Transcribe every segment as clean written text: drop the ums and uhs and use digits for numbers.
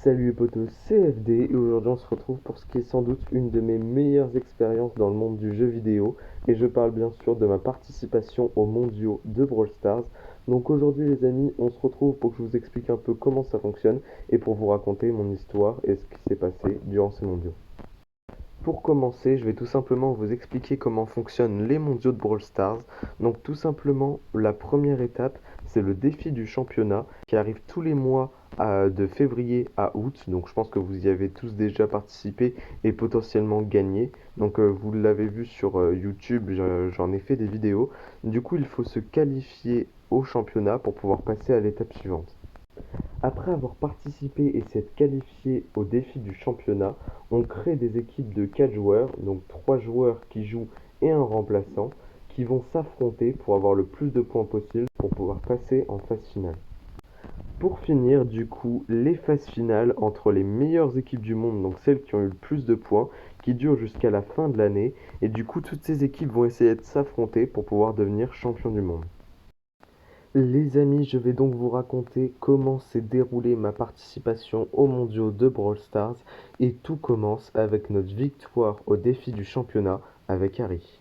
Salut les potos, c'est FD et aujourd'hui on se retrouve pour ce qui est sans doute une de mes meilleures expériences dans le monde du jeu vidéo et je parle bien sûr de ma participation aux mondiaux de Brawl Stars. Donc aujourd'hui les amis, on se retrouve pour que je vous explique un peu comment ça fonctionne et pour vous raconter mon histoire et ce qui s'est passé durant ces mondiaux. Pour commencer, je vais tout simplement vous expliquer comment fonctionnent les mondiaux de Brawl Stars. Donc tout simplement, la première étape, c'est le défi du championnat qui arrive tous les mois de février à août. Donc je pense que vous y avez tous déjà participé et potentiellement gagné. Donc vous l'avez vu sur YouTube, j'en ai fait des vidéos. Du coup, il faut se qualifier au championnat pour pouvoir passer à l'étape suivante. Après avoir participé et s'être qualifié au défi du championnat, on crée des équipes de 4 joueurs, donc 3 joueurs qui jouent et un remplaçant, qui vont s'affronter pour avoir le plus de points possible pour pouvoir passer en phase finale. Pour finir, du coup, les phases finales entre les meilleures équipes du monde, donc celles qui ont eu le plus de points, qui durent jusqu'à la fin de l'année, et du coup, toutes ces équipes vont essayer de s'affronter pour pouvoir devenir champion du monde. Les amis, je vais donc vous raconter comment s'est déroulée ma participation aux mondiaux de Brawl Stars et tout commence avec notre victoire au défi du championnat avec Harry.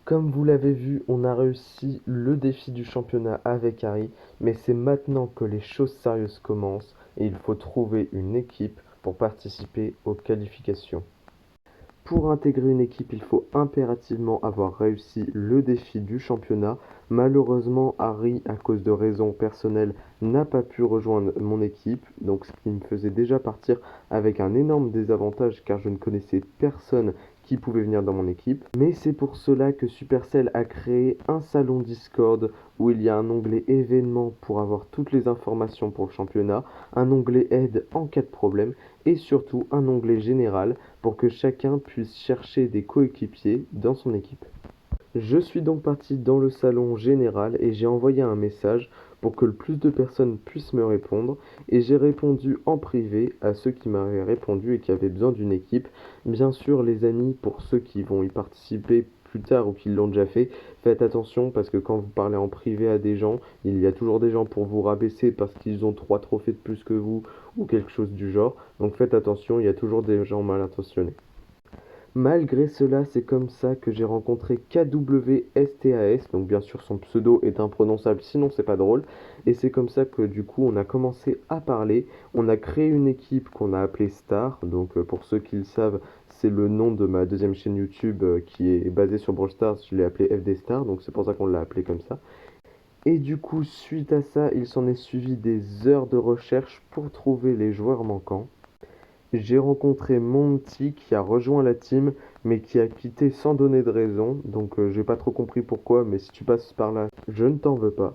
Comme vous l'avez vu, on a réussi le défi du championnat avec Harry, mais c'est maintenant que les choses sérieuses commencent et il faut trouver une équipe pour participer aux qualifications. Pour intégrer une équipe, il faut impérativement avoir réussi le défi du championnat. Malheureusement, Harry, à cause de raisons personnelles, n'a pas pu rejoindre mon équipe, donc ce qui me faisait déjà partir avec un énorme désavantage car je ne connaissais personne qui pouvaient venir dans mon équipe. Mais c'est pour cela que Supercell a créé un salon Discord où il y a un onglet événements pour avoir toutes les informations pour le championnat, un onglet aide en cas de problème et surtout un onglet général pour que chacun puisse chercher des coéquipiers dans son équipe. Je suis donc parti dans le salon général et j'ai envoyé un message pour que le plus de personnes puissent me répondre et j'ai répondu en privé à ceux qui m'avaient répondu et qui avaient besoin d'une équipe. Bien sûr les amis, pour ceux qui vont y participer plus tard ou qui l'ont déjà fait, faites attention parce que quand vous parlez en privé à des gens, il y a toujours des gens pour vous rabaisser parce qu'ils ont 3 trophées de plus que vous ou quelque chose du genre. Donc faites attention, il y a toujours des gens mal intentionnés. Malgré cela, c'est comme ça que j'ai rencontré KWSTAS, donc bien sûr son pseudo est imprononçable, sinon c'est pas drôle, et c'est comme ça que du coup on a commencé à parler, on a créé une équipe qu'on a appelée Star, donc pour ceux qui le savent, c'est le nom de ma deuxième chaîne YouTube qui est basée sur Brawl Stars, je l'ai appelée FD Star, donc c'est pour ça qu'on l'a appelée comme ça. Et du coup, suite à ça, il s'en est suivi des heures de recherche pour trouver les joueurs manquants. J'ai rencontré Monty qui a rejoint la team mais qui a quitté sans donner de raison, donc j'ai pas trop compris pourquoi, mais si tu passes par là, je ne t'en veux pas.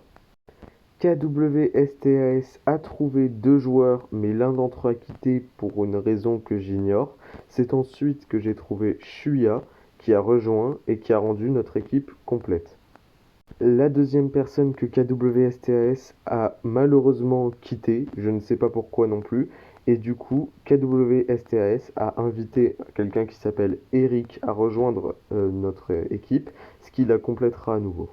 KWSTAS a trouvé 2 joueurs, mais l'un d'entre eux a quitté pour une raison que j'ignore. C'est ensuite que j'ai trouvé Shuya qui a rejoint et qui a rendu notre équipe complète. La deuxième personne que KWSTAS a malheureusement quitté, je ne sais pas pourquoi non plus, et du coup KWSTAS a invité quelqu'un qui s'appelle Eric à rejoindre notre équipe, ce qui la complétera à nouveau.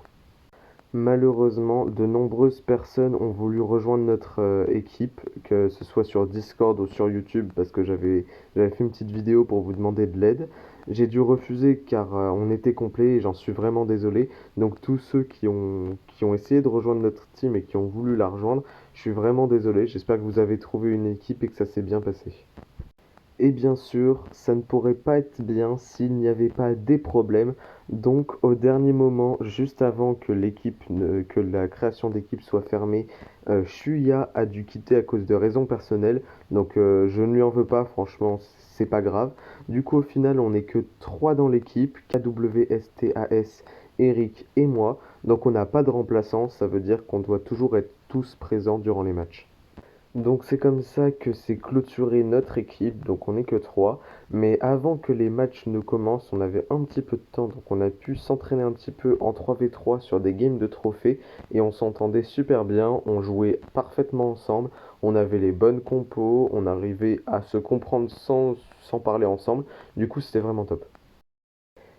Malheureusement, de nombreuses personnes ont voulu rejoindre notre équipe, que ce soit sur Discord ou sur YouTube, parce que j'avais fait une petite vidéo pour vous demander de l'aide. J'ai dû refuser car on était complet et j'en suis vraiment désolé. Donc tous ceux qui ont essayé de rejoindre notre team et qui ont voulu la rejoindre, je suis vraiment désolé. J'espère que vous avez trouvé une équipe et que ça s'est bien passé. Et bien sûr, ça ne pourrait pas être bien s'il n'y avait pas des problèmes. Donc au dernier moment, juste avant que que la création d'équipe soit fermée, Shuya a dû quitter à cause de raisons personnelles. Donc je ne lui en veux pas, franchement, c'est pas grave. Du coup, au final, on n'est que 3 dans l'équipe, KWSTAS, Eric et moi. Donc on n'a pas de remplaçant, ça veut dire qu'on doit toujours être tous présents durant les matchs. Donc c'est comme ça que c'est clôturé notre équipe, donc on n'est que 3. Mais avant que les matchs ne commencent, on avait un petit peu de temps, donc on a pu s'entraîner un petit peu en 3v3 sur des games de trophées, et on s'entendait super bien, on jouait parfaitement ensemble, on avait les bonnes compos, on arrivait à se comprendre sans parler ensemble, du coup c'était vraiment top.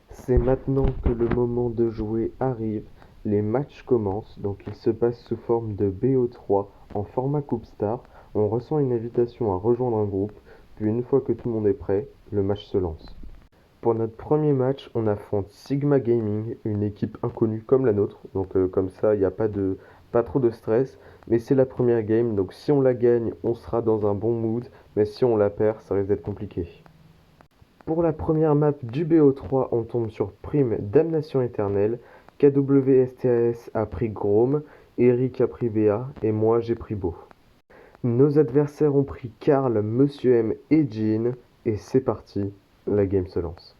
C'est maintenant que le moment de jouer arrive. Les matchs commencent, donc ils se passent sous forme de BO3 en format Coupe Star. On ressent une invitation à rejoindre un groupe, puis une fois que tout le monde est prêt, le match se lance. Pour notre premier match, on affronte Sigma Gaming, une équipe inconnue comme la nôtre, donc comme ça il n'y a pas trop de stress, mais c'est la première game, donc si on la gagne, on sera dans un bon mood, mais si on la perd, ça risque d'être compliqué. Pour la première map du BO3, on tombe sur Prime Damnation Éternelle, KWSTAS a pris Grom, Eric a pris BA et moi j'ai pris Beau. Nos adversaires ont pris Karl, Monsieur M et Jean, et c'est parti, la game se lance.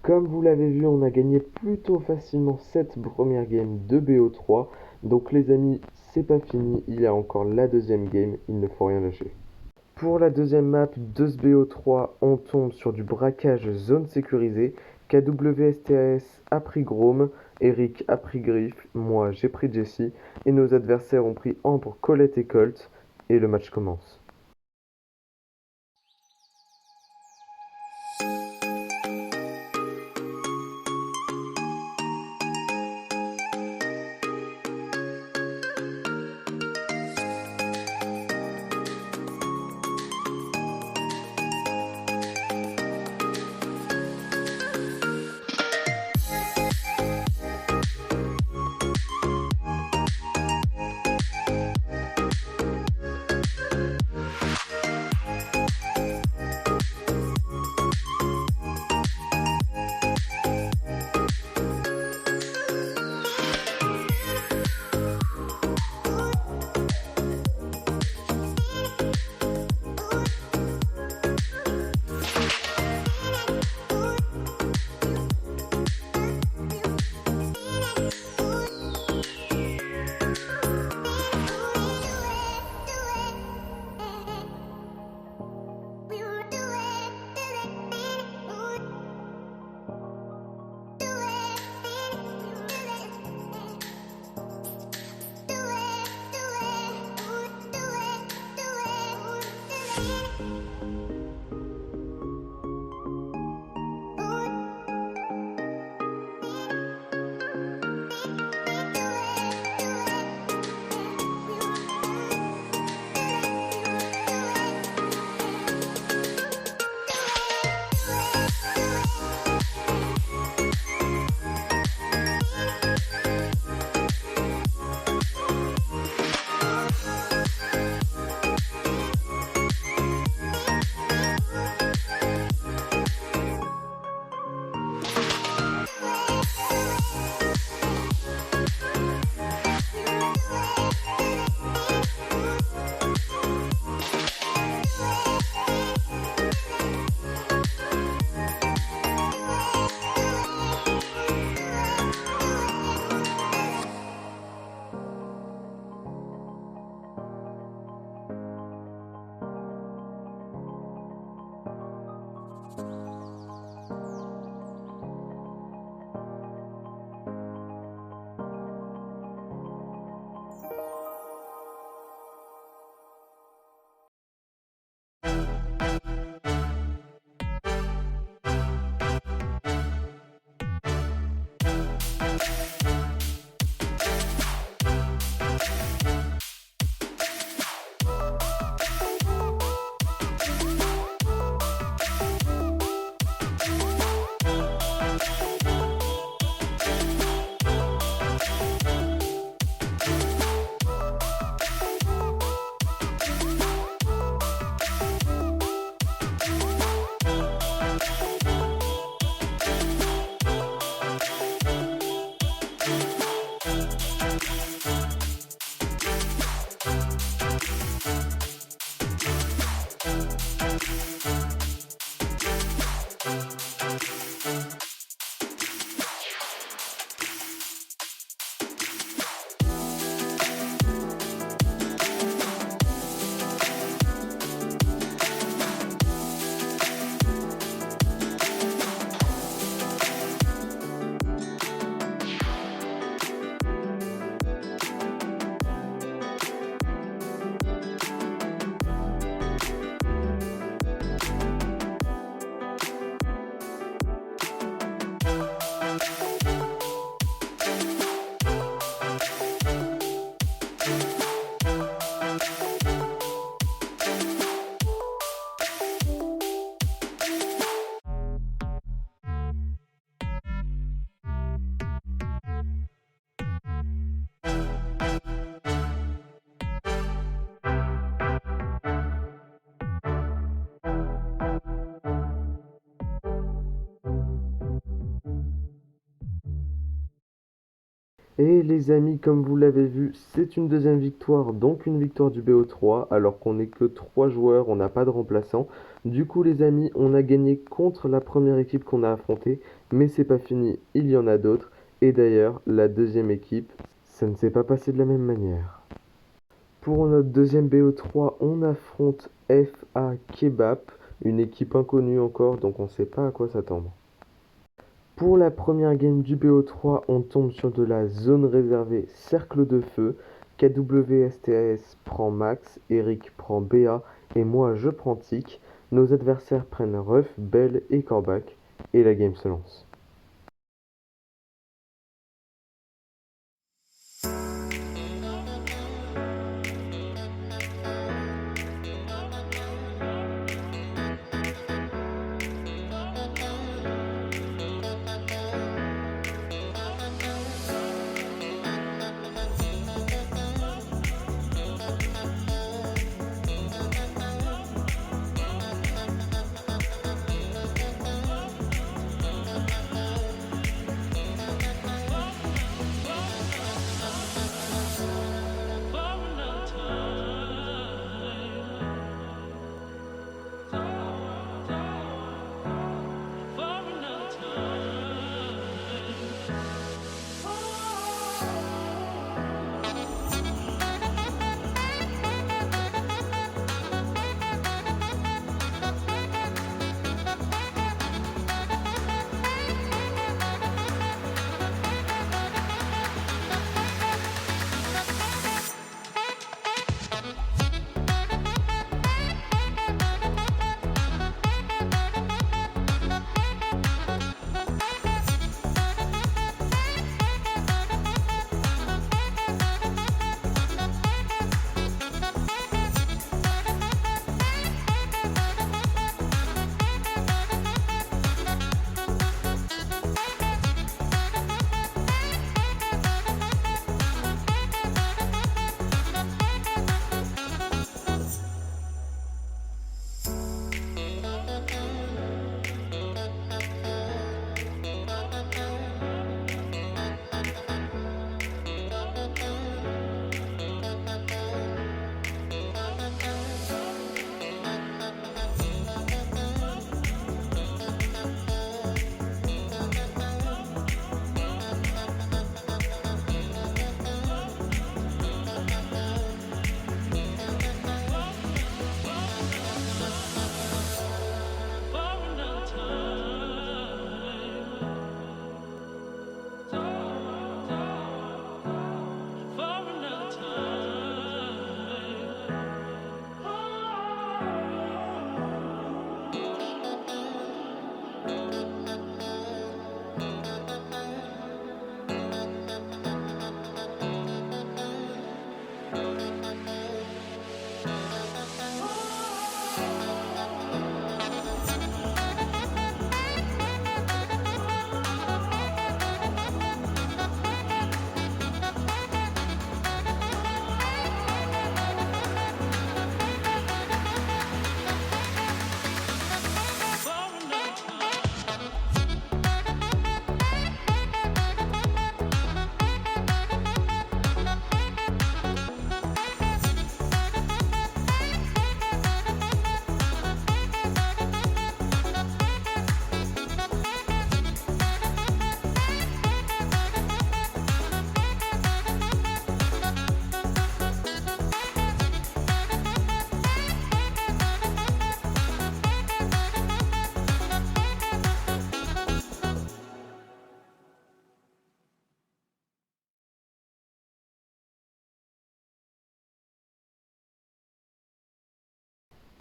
Comme vous l'avez vu, on a gagné plutôt facilement cette première game de BO3. Donc les amis, c'est pas fini, il y a encore la deuxième game, il ne faut rien lâcher. Pour la deuxième map de ce BO3, on tombe sur du braquage zone sécurisée. KWSTAS a pris Grom, Eric a pris Griff, moi j'ai pris Jesse, et nos adversaires ont pris Ambre, Colette et Colt, et le match commence. Et les amis, comme vous l'avez vu, c'est une deuxième victoire, donc une victoire du BO3, alors qu'on n'est que 3 joueurs, on n'a pas de remplaçant. Du coup les amis, on a gagné contre la première équipe qu'on a affrontée, mais c'est pas fini, il y en a d'autres. Et d'ailleurs, la deuxième équipe, ça ne s'est pas passé de la même manière. Pour notre deuxième BO3, on affronte FA Kebab, une équipe inconnue encore, donc on ne sait pas à quoi s'attendre. Pour la première game du BO3, on tombe sur de la zone réservée cercle de feu. KWSTAS prend Max, Eric prend BA et moi je prends Tic. Nos adversaires prennent Ruff, Bell et Corbac et la game se lance.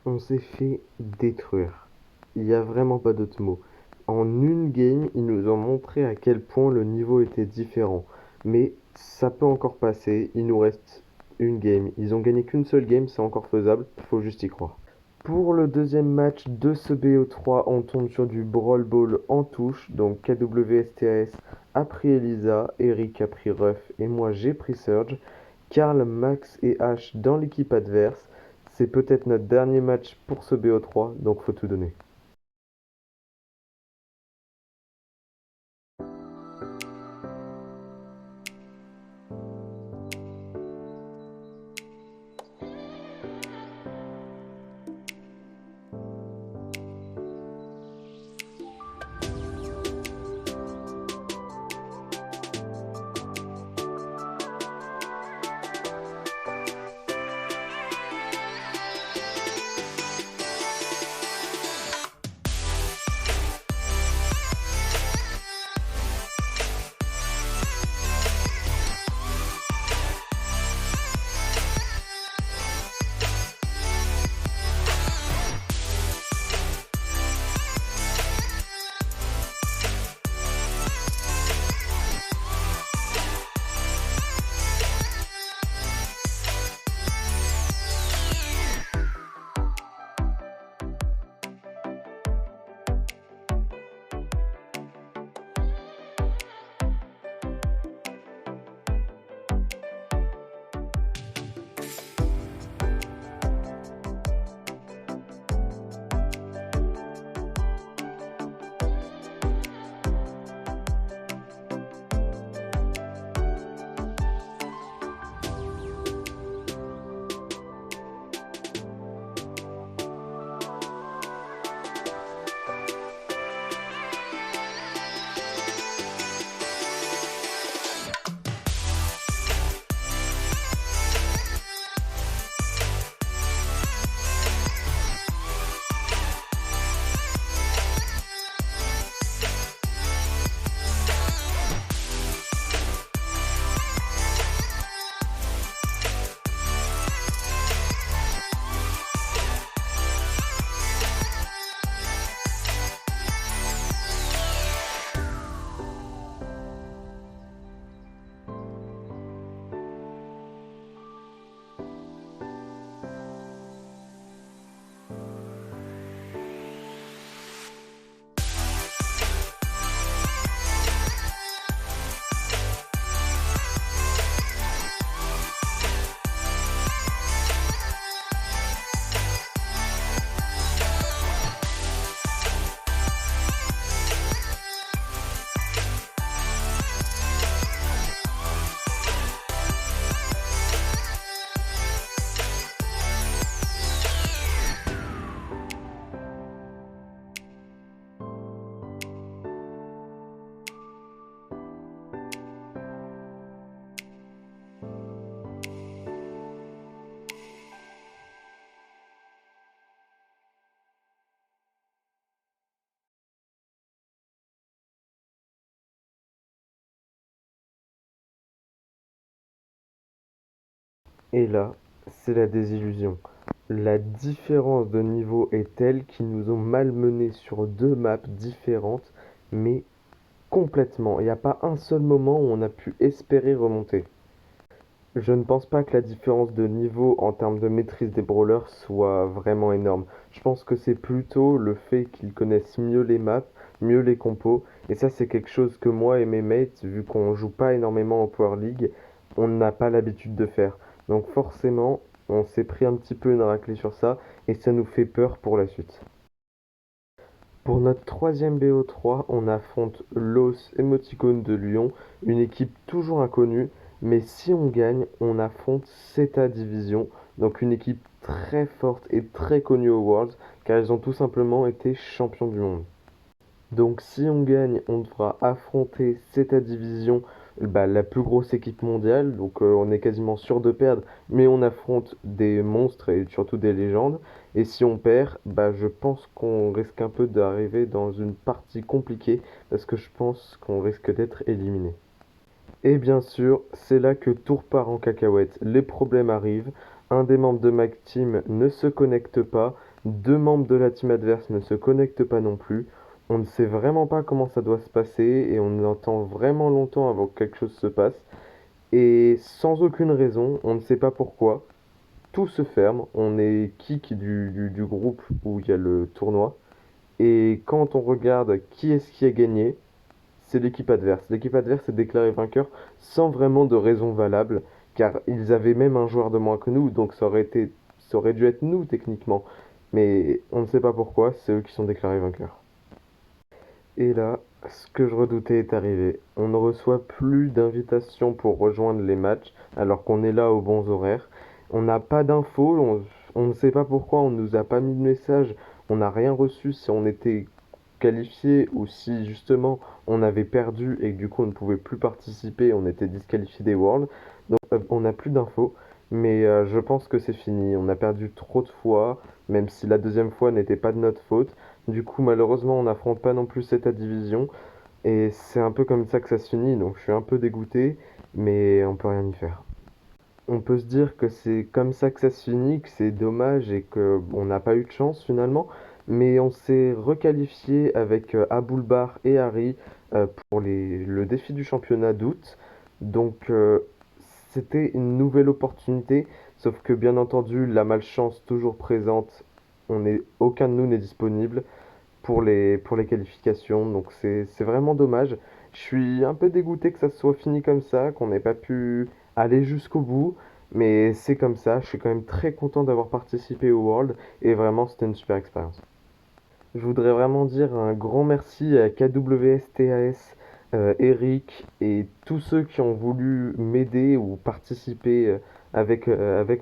On s'est fait détruire. Il n'y a vraiment pas d'autre mot. En une game, ils nous ont montré à quel point le niveau était différent. Mais ça peut encore passer. Il nous reste une game. Ils ont gagné qu'une seule game, c'est encore faisable. Faut juste y croire. Pour le deuxième match de ce BO3, on tombe sur du Brawl Ball en touche. Donc KWSTAS a pris Elisa, Eric a pris Ruff et moi j'ai pris Surge. Karl, Max et Ash dans l'équipe adverse. C'est peut-être notre dernier match pour ce BO3, donc faut tout donner. Et là, c'est la désillusion. La différence de niveau est telle qu'ils nous ont malmenés sur deux maps différentes, mais complètement. Il n'y a pas un seul moment où on a pu espérer remonter. Je ne pense pas que la différence de niveau en termes de maîtrise des brawlers soit vraiment énorme. Je pense que c'est plutôt le fait qu'ils connaissent mieux les maps, mieux les compos, et ça c'est quelque chose que moi et mes mates, vu qu'on joue pas énormément en Power League, on n'a pas l'habitude de faire. Donc forcément, on s'est pris un petit peu une raclée sur ça, et ça nous fait peur pour la suite. Pour notre troisième BO3, on affronte Los Emoticons de Lyon, une équipe toujours inconnue, mais si on gagne, on affronte CETA Division, donc une équipe très forte et très connue au Worlds, car ils ont tout simplement été champions du monde. Donc si on gagne, on devra affronter cette division, bah, la plus grosse équipe mondiale. Donc on est quasiment sûr de perdre, mais on affronte des monstres et surtout des légendes. Et si on perd, bah, je pense qu'on risque un peu d'arriver dans une partie compliquée parce que je pense qu'on risque d'être éliminé. Et bien sûr, c'est là que tout repart en cacahuète. Les problèmes arrivent. Un des membres de ma team ne se connecte pas. Deux membres de la team adverse ne se connectent pas non plus. On ne sait vraiment pas comment ça doit se passer et on attend vraiment longtemps avant que quelque chose se passe. Et sans aucune raison, on ne sait pas pourquoi, tout se ferme. On est kick du groupe où il y a le tournoi. Et quand on regarde qui est-ce qui a gagné, c'est l'équipe adverse. L'équipe adverse est déclarée vainqueur sans vraiment de raison valable, car ils avaient même un joueur de moins que nous, donc ça aurait dû être nous techniquement. Mais on ne sait pas pourquoi, c'est eux qui sont déclarés vainqueurs. Et là, ce que je redoutais est arrivé. On ne reçoit plus d'invitations pour rejoindre les matchs, alors qu'on est là aux bons horaires. On n'a pas d'infos, on ne sait pas pourquoi, on ne nous a pas mis de message, on n'a rien reçu si on était qualifié ou si justement on avait perdu et que du coup on ne pouvait plus participer, on était disqualifié des Worlds. Donc on n'a plus d'infos, mais je pense que c'est fini. On a perdu trop de fois, même si la deuxième fois n'était pas de notre faute. Du coup, malheureusement, on n'affronte pas non plus cette division. Et c'est un peu comme ça que ça se finit, donc je suis un peu dégoûté, mais on peut rien y faire. On peut se dire que c'est comme ça que ça se finit, que c'est dommage et qu'on n'a pas eu de chance finalement, mais on s'est requalifié avec Aboulbar et Harry pour le défi du championnat d'août. Donc c'était une nouvelle opportunité, sauf que bien entendu la malchance toujours présente, aucun de nous n'est disponible pour les qualifications. Donc c'est vraiment dommage. Je suis un peu dégoûté que ça soit fini comme ça, qu'on n'ait pas pu aller jusqu'au bout. Mais c'est comme ça. Je suis quand même très content d'avoir participé au World. Et vraiment, c'était une super expérience. Je voudrais vraiment dire un grand merci à KWSTAS, Eric et tous ceux qui ont voulu m'aider ou participer avec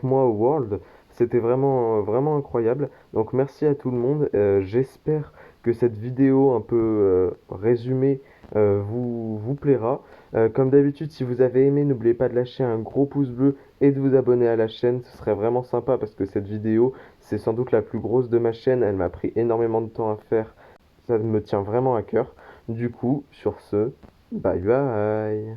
moi au World. C'était vraiment, vraiment incroyable. Donc merci à tout le monde. J'espère que cette vidéo un peu résumée vous plaira. Comme d'habitude, si vous avez aimé, n'oubliez pas de lâcher un gros pouce bleu et de vous abonner à la chaîne. Ce serait vraiment sympa parce que cette vidéo, c'est sans doute la plus grosse de ma chaîne. Elle m'a pris énormément de temps à faire. Ça me tient vraiment à cœur. Du coup, sur ce, bye bye.